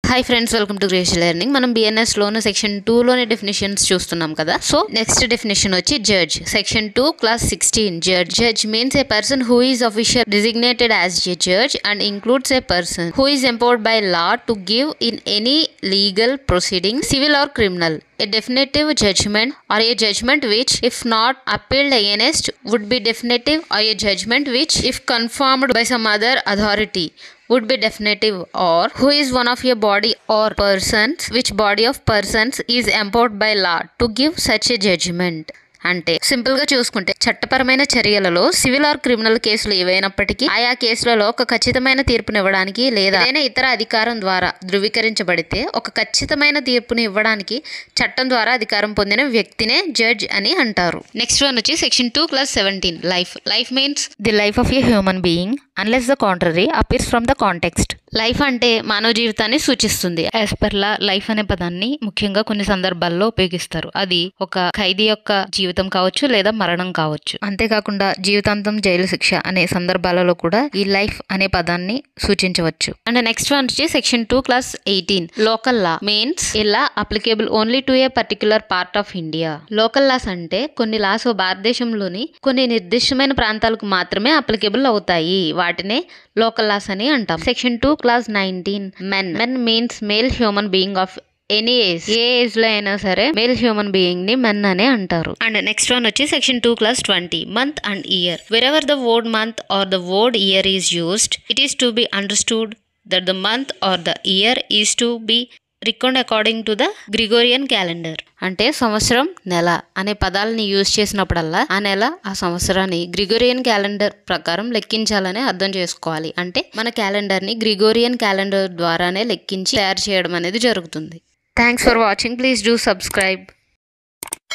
Hi friends, welcome to greyish learning. మనం BNS లోనే section 2 లోనే డెఫినేషన్స్ చూస్తున్నాం కదా. సో నెక్స్ట్ డెఫినేషన్ వచ్చి judge. Section 2 class 16 judge. Judge means A person who is official designated as a judge and includes a person who is empowered by law to give in any legal proceeding, civil or criminal, a definitive judgment or a judgment which, if not appealed against, would be definitive, or a judgment which, if confirmed by some other authority, would be definitive, or who is one of a body or persons which body of persons is empowered by law to give such a judgment. అంటే simple గా చూసుకుంటే చట్టపరమైన చర్యలలో civil or criminal కేసులు ఏవైనప్పటికీ ఆయా కేసులలో ఒక ఖచ్చితమైన తీర్పునివ్వడానికి లేదా ఏదైనా ఇతర అధికారం ద్వారా ధృవీకరించబడితే ఒక ఖచ్చితమైన తీర్పుని ఇవ్వడానికి చట్టం ద్వారా అధికారం పొందిన వ్యక్తినే జడ్జ్ అని అంటారు. నెక్స్ట్ వన్ వచ్చి section 2 class 17 life. Life means the life of a human being unless the contrary appears from the context. Life అంటే మానవ జీవితాన్ని సూచిస్తుంది. యాజ్ పర్ లా లైఫ్ అనే పదాన్ని ముఖ్యంగా కొన్ని సందర్భాల్లో ఉపయోగిస్తారు. అది ఒక ఖైదీ యొక్క జీవితం కావచ్చు లేదా మరణం కావచ్చు. అంతేకాకుండా జీవితాంతం జైలు శిక్ష అనే సందర్భాలలో కూడా ఈ లైఫ్ అనే పదాన్ని సూచించవచ్చు. అండ్ నెక్స్ట్ వన్ వచ్చి section 2 class 18 local law means A law applicable only to A particular part of India. Local loss అంటే కొన్ని లాస్ భారతదేశంలోని కొన్ని నిర్దిష్టమైన ప్రాంతాలకు మాత్రమే అప్లికేబుల్ అవుతాయి. వాటినే లోకల్ లాస్ అని అంటాం. Section 2 class 19 men. Men means male human being of any age. A age లో అయినా సరే మేల్ హ్యూమన్ బీయింగ్ ని మెన్ అనే అంటారు. అండ్ నెక్స్ట్ వన్ వచ్చి section 2 class 20 month and year. Wherever the word month or the word year is used, it is to be understood that the month or the year is to be record according to the Gregorian calendar. అంటే సంవత్సరం, నెల అనే పదాలని use చేసినప్పుడల్లా ఆ నెల, ఆ సంవత్సరాన్ని గ్రిగోరియన్ క్యాలెండర్ ప్రకారం లెక్కించాలని అర్థం చేసుకోవాలి. అంటే మన క్యాలెండర్ ని గ్రిగోరియన్ క్యాలెండర్ ద్వారానే లెక్కించి తయారు చేయడం అనేది జరుగుతుంది. Thanks for watching. Please do subscribe.